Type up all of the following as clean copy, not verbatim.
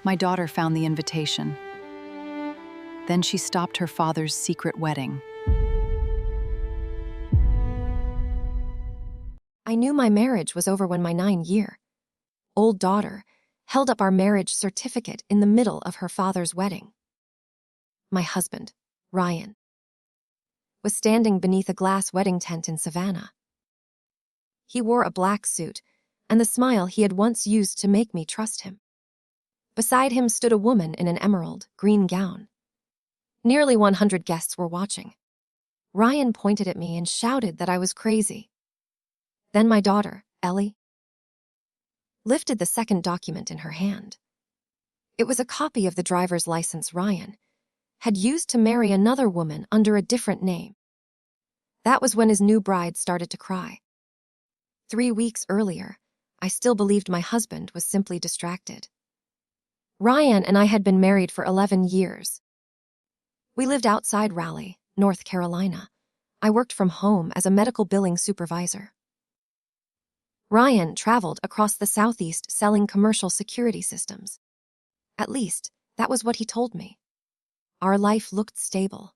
My daughter found the invitation. Then she stopped her father's secret wedding. I knew my marriage was over when my 9-year-old daughter held up our marriage certificate in the middle of her father's wedding. My husband, Ryan, was standing beneath a glass wedding tent in Savannah. He wore a black suit and the smile he had once used to make me trust him. Beside him stood a woman in an emerald green gown. Nearly 100 guests were watching. Ryan pointed at me and shouted that I was crazy. Then my daughter, Ellie, lifted the second document in her hand. It was a copy of the driver's license Ryan had used to marry another woman under a different name. That was when his new bride started to cry. 3 weeks earlier, I still believed my husband was simply distracted. Ryan and I had been married for 11 years. We lived outside Raleigh, North Carolina. I worked from home as a medical billing supervisor. Ryan traveled across the Southeast selling commercial security systems. At least, that was what he told me. Our life looked stable.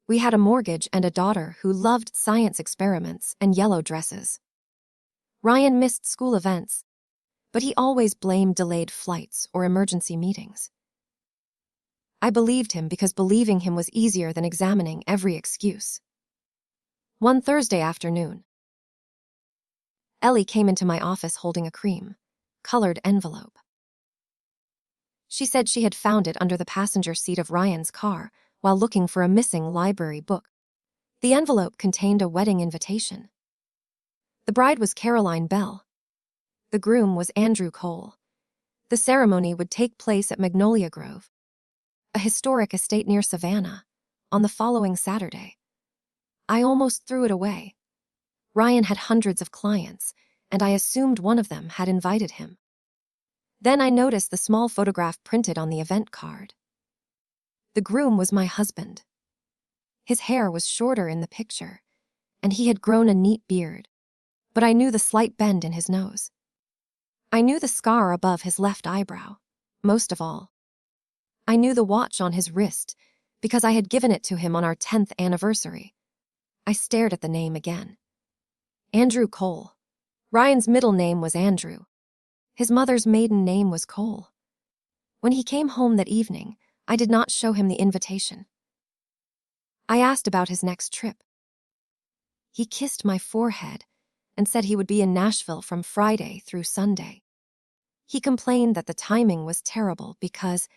We had a mortgage and a daughter who loved science experiments and yellow dresses. Ryan missed school events, but he always blamed delayed flights or emergency meetings. I believed him because believing him was easier than examining every excuse. One Thursday afternoon, Ellie came into my office holding a cream-colored envelope. She said she had found it under the passenger seat of Ryan's car while looking for a missing library book. The envelope contained a wedding invitation. The bride was Caroline Bell. The groom was Andrew Cole. The ceremony would take place at Magnolia Grove, a historic estate near Savannah, on the following Saturday. I almost threw it away. Ryan had hundreds of clients, and I assumed one of them had invited him. Then I noticed the small photograph printed on the event card. The groom was my husband. His hair was shorter in the picture, and he had grown a neat beard, but I knew the slight bend in his nose. I knew the scar above his left eyebrow. Most of all, I knew the watch on his wrist because I had given it to him on our 10th anniversary. I stared at the name again. Andrew Cole. Ryan's middle name was Andrew. His mother's maiden name was Cole. When he came home that evening, I did not show him the invitation. I asked about his next trip. He kissed my forehead and said he would be in Nashville from Friday through Sunday. He complained that the timing was terrible because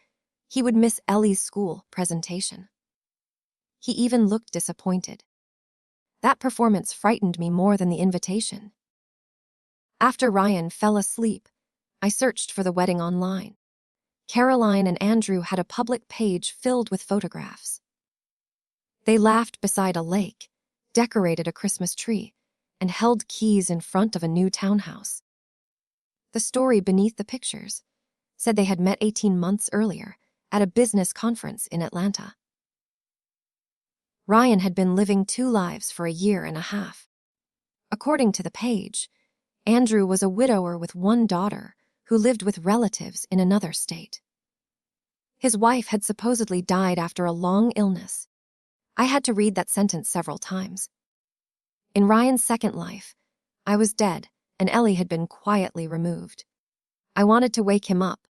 he would miss Ellie's school presentation. He even looked disappointed. That performance frightened me more than the invitation. After Ryan fell asleep, I searched for the wedding online. Caroline and Andrew had a public page filled with photographs. They laughed beside a lake, decorated a Christmas tree, and held keys in front of a new townhouse. The story beneath the pictures said they had met 18 months earlier at a business conference in Atlanta. Ryan had been living 2 lives for a year and a half. According to the page, Andrew was a widower with 1 daughter who lived with relatives in another state. His wife had supposedly died after a long illness. I had to read that sentence several times. In Ryan's second life, I was dead and Ellie had been quietly removed. I wanted to wake him up.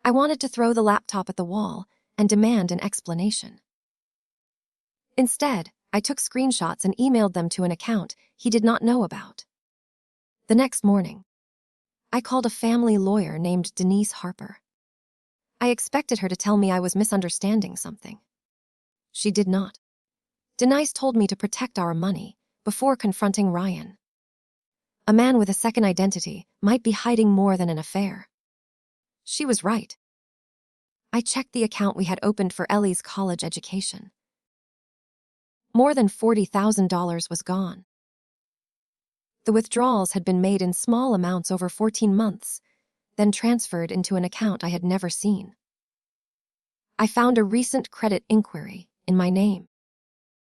I wanted to throw the laptop at the wall and demand an explanation. Instead, I took screenshots and emailed them to an account he did not know about. The next morning, I called a family lawyer named Denise Harper. I expected her to tell me I was misunderstanding something. She did not. Denise told me to protect our money before confronting Ryan. A man with a second identity might be hiding more than an affair. She was right. I checked the account we had opened for Ellie's college education. More than $40,000 was gone. The withdrawals had been made in small amounts over 14 months, then transferred into an account I had never seen. I found a recent credit inquiry in my name.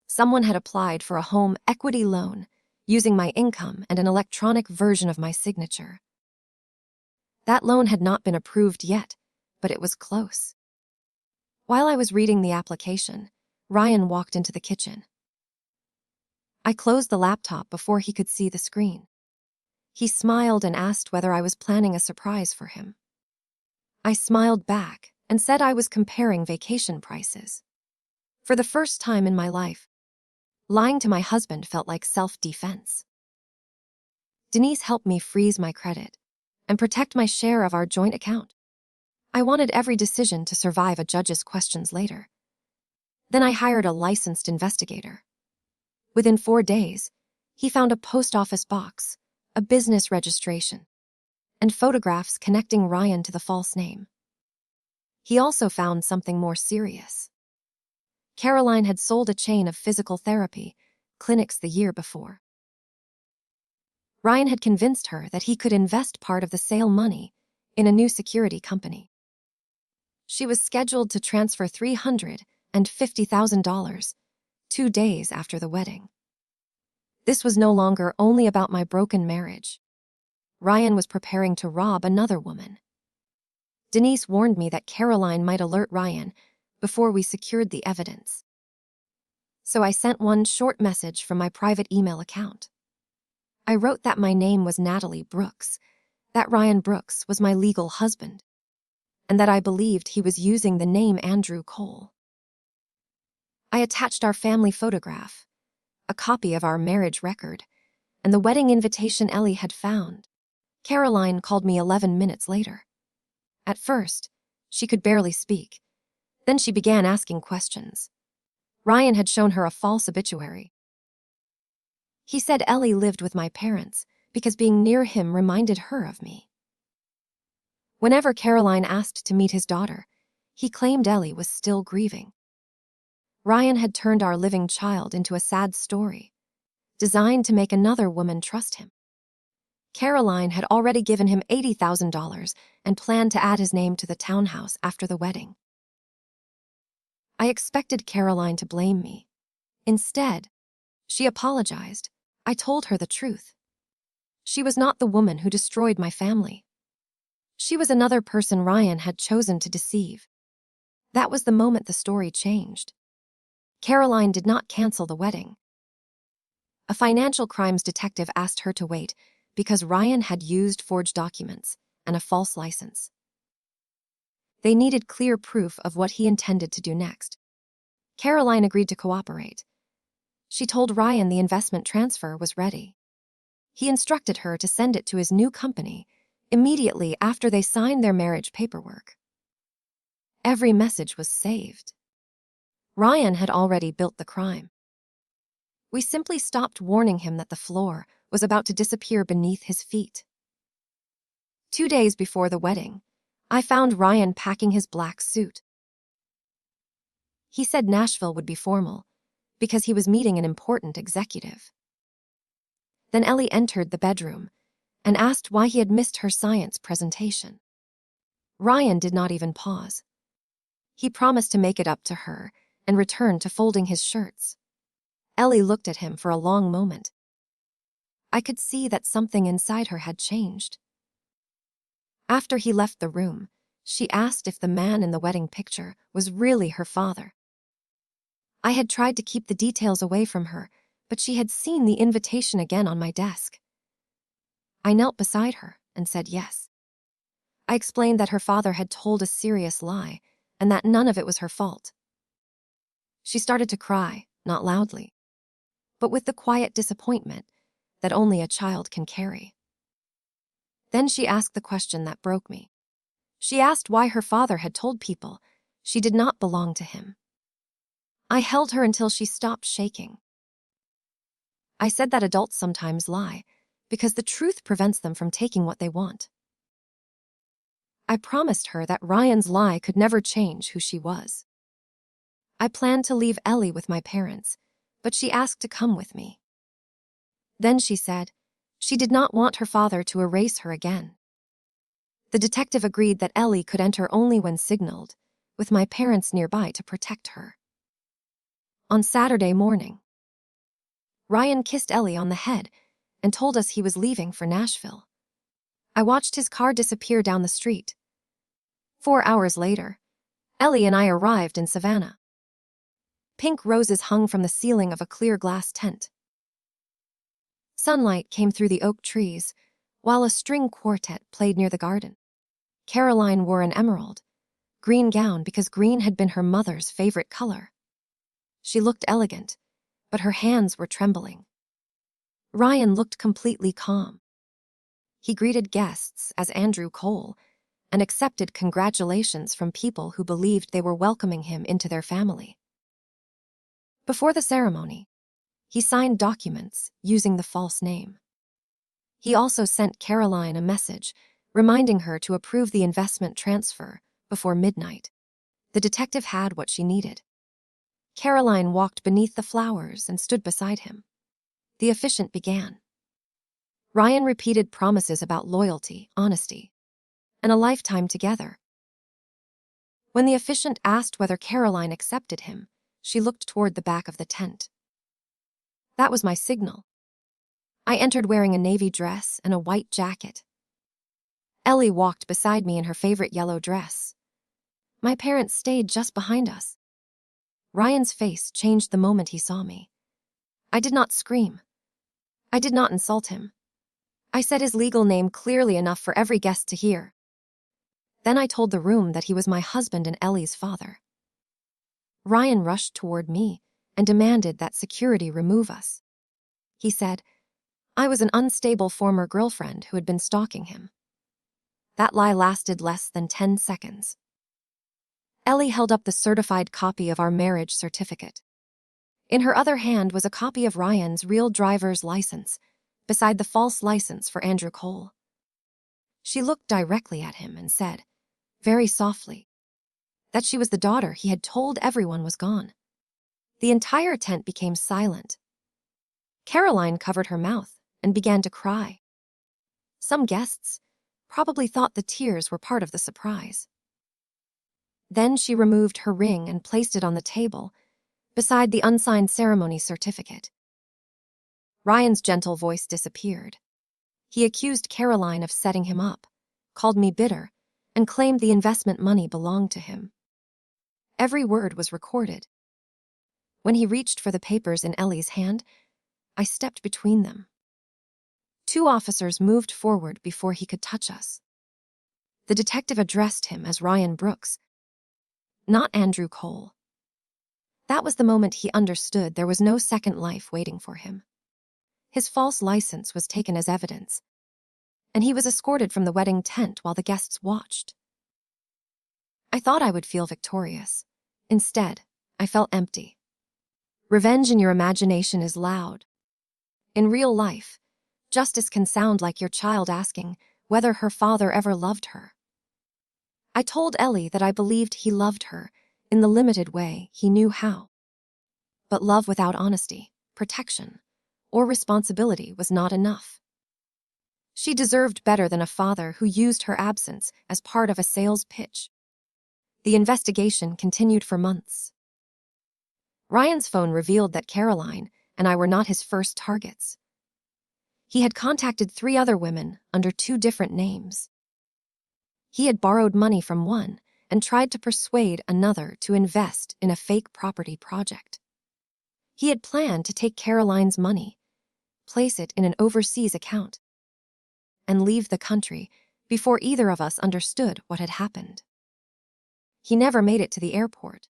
Someone had applied for a home equity loan using my income and an electronic version of my signature. That loan had not been approved yet, but it was close. While I was reading the application, Ryan walked into the kitchen. I closed the laptop before he could see the screen. He smiled and asked whether I was planning a surprise for him. I smiled back and said I was comparing vacation prices. For the first time in my life, lying to my husband felt like self-defense. Denise helped me freeze my credit and protect my share of our joint account. I wanted every decision to survive a judge's questions later. Then I hired a licensed investigator. Within 4 days, he found a post office box, a business registration, and photographs connecting Ryan to the false name. He also found something more serious. Caroline had sold a chain of physical therapy clinics the year before. Ryan had convinced her that he could invest part of the sale money in a new security company. She was scheduled to transfer $350,000 2 days after the wedding. This was no longer only about my broken marriage. Ryan was preparing to rob another woman. Denise warned me that Caroline might alert Ryan before we secured the evidence. So I sent one short message from my private email account. I wrote that my name was Natalie Brooks, that Ryan Brooks was my legal husband, and that I believed he was using the name Andrew Cole. I attached our family photograph, a copy of our marriage record, and the wedding invitation Ellie had found. Caroline called me 11 minutes later. At first, she could barely speak. Then she began asking questions. Ryan had shown her a false obituary. He said Ellie lived with my parents because being near him reminded her of me. Whenever Caroline asked to meet his daughter, he claimed Ellie was still grieving. Ryan had turned our living child into a sad story, designed to make another woman trust him. Caroline had already given him $80,000 and planned to add his name to the townhouse after the wedding. I expected Caroline to blame me. Instead, she apologized. I told her the truth. She was not the woman who destroyed my family. She was another person Ryan had chosen to deceive. That was the moment the story changed. Caroline did not cancel the wedding. A financial crimes detective asked her to wait because Ryan had used forged documents and a false license. They needed clear proof of what he intended to do next. Caroline agreed to cooperate. She told Ryan the investment transfer was ready. He instructed her to send it to his new company immediately after they signed their marriage paperwork. Every message was saved. Ryan had already built the crime. We simply stopped warning him that the floor was about to disappear beneath his feet. 2 days before the wedding, I found Ryan packing his black suit. He said Nashville would be formal because he was meeting an important executive. Then Ellie entered the bedroom and asked why he had missed her science presentation. Ryan did not even pause. He promised to make it up to her and returned to folding his shirts. Ellie looked at him for a long moment. I could see that something inside her had changed. After he left the room, she asked if the man in the wedding picture was really her father. I had tried to keep the details away from her, but she had seen the invitation again on my desk. I knelt beside her and said yes. I explained that her father had told a serious lie and that none of it was her fault. She started to cry, not loudly, but with the quiet disappointment that only a child can carry. Then she asked the question that broke me. She asked why her father had told people she did not belong to him. I held her until she stopped shaking. I said that adults sometimes lie because the truth prevents them from taking what they want. I promised her that Ryan's lie could never change who she was. I planned to leave Ellie with my parents, but she asked to come with me. Then she said she did not want her father to erase her again. The detective agreed that Ellie could enter only when signaled, with my parents nearby to protect her. On Saturday morning, Ryan kissed Ellie on the head and told us he was leaving for Nashville. I watched his car disappear down the street. 4 hours later, Ellie and I arrived in Savannah. Pink roses hung from the ceiling of a clear glass tent. Sunlight came through the oak trees, while a string quartet played near the garden. Caroline wore an emerald green gown because green had been her mother's favorite color. She looked elegant, but her hands were trembling. Ryan looked completely calm. He greeted guests as Andrew Cole and accepted congratulations from people who believed they were welcoming him into their family. Before the ceremony, he signed documents using the false name. He also sent Caroline a message reminding her to approve the investment transfer before midnight. The detective had what she needed. Caroline walked beneath the flowers and stood beside him. The officiant began. Ryan repeated promises about loyalty, honesty, and a lifetime together. When the officiant asked whether Caroline accepted him, she looked toward the back of the tent. That was my signal. I entered wearing a navy dress and a white jacket. Ellie walked beside me in her favorite yellow dress. My parents stayed just behind us. Ryan's face changed the moment he saw me. I did not scream. I did not insult him. I said his legal name clearly enough for every guest to hear. Then I told the room that he was my husband and Ellie's father. Ryan rushed toward me and demanded that security remove us. He said, I was an unstable former girlfriend who had been stalking him. That lie lasted less than 10 seconds. Ellie held up the certified copy of our marriage certificate. In her other hand was a copy of Ryan's real driver's license, beside the false license for Andrew Cole. She looked directly at him and said, very softly, that she was the daughter he had told everyone was gone. The entire tent became silent. Caroline covered her mouth and began to cry. Some guests probably thought the tears were part of the surprise. Then she removed her ring and placed it on the table, beside the unsigned ceremony certificate. Ryan's gentle voice disappeared. He accused Caroline of setting him up, called me bitter, and claimed the investment money belonged to him. Every word was recorded. When he reached for the papers in Ellie's hand, I stepped between them. 2 officers moved forward before he could touch us. The detective addressed him as Ryan Brooks, not Andrew Cole. That was the moment he understood there was no second life waiting for him. His false license was taken as evidence, and he was escorted from the wedding tent while the guests watched. I thought I would feel victorious. Instead, I felt empty. Revenge in your imagination is loud. In real life, justice can sound like your child asking whether her father ever loved her. I told Ellie that I believed he loved her in the limited way he knew how. But love without honesty, protection, or responsibility was not enough. She deserved better than a father who used her absence as part of a sales pitch. The investigation continued for months. Ryan's phone revealed that Caroline and I were not his first targets. He had contacted 3 other women under 2 different names. He had borrowed money from one and tried to persuade another to invest in a fake property project. He had planned to take Caroline's money, place it in an overseas account, and leave the country before either of us understood what had happened. He never made it to the airport.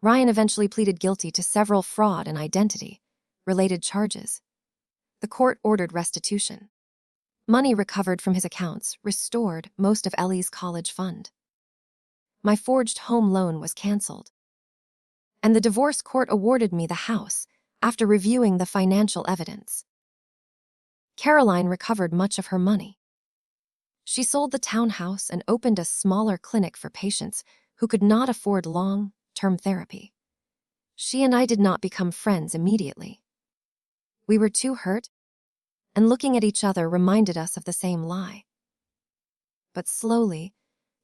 Ryan eventually pleaded guilty to several fraud and identity-related charges. The court ordered restitution. Money recovered from his accounts restored most of Ellie's college fund. My forged home loan was canceled, and the divorce court awarded me the house after reviewing the financial evidence. Caroline recovered much of her money. She sold the townhouse and opened a smaller clinic for patients who could not afford long-term therapy. She and I did not become friends immediately. We were too hurt, and looking at each other reminded us of the same lie. But slowly,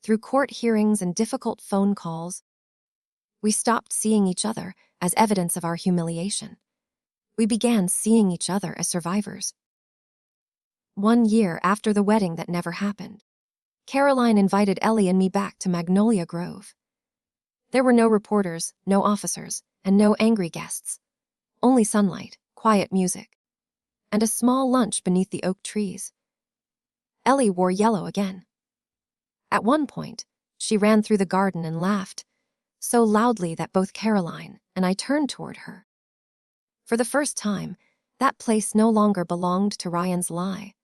through court hearings and difficult phone calls, we stopped seeing each other as evidence of our humiliation. We began seeing each other as survivors. 1 year after the wedding that never happened, Caroline invited Ellie and me back to Magnolia Grove. There were no reporters, no officers, and no angry guests. Only sunlight, quiet music, and a small lunch beneath the oak trees. Ellie wore yellow again. At one point, she ran through the garden and laughed, so loudly that both Caroline and I turned toward her. For the first time, that place no longer belonged to Ryan's lie.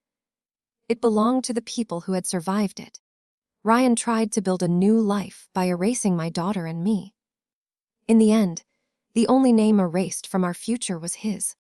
It belonged to the people who had survived it. Ryan tried to build a new life by erasing my daughter and me. In the end, the only name erased from our future was his.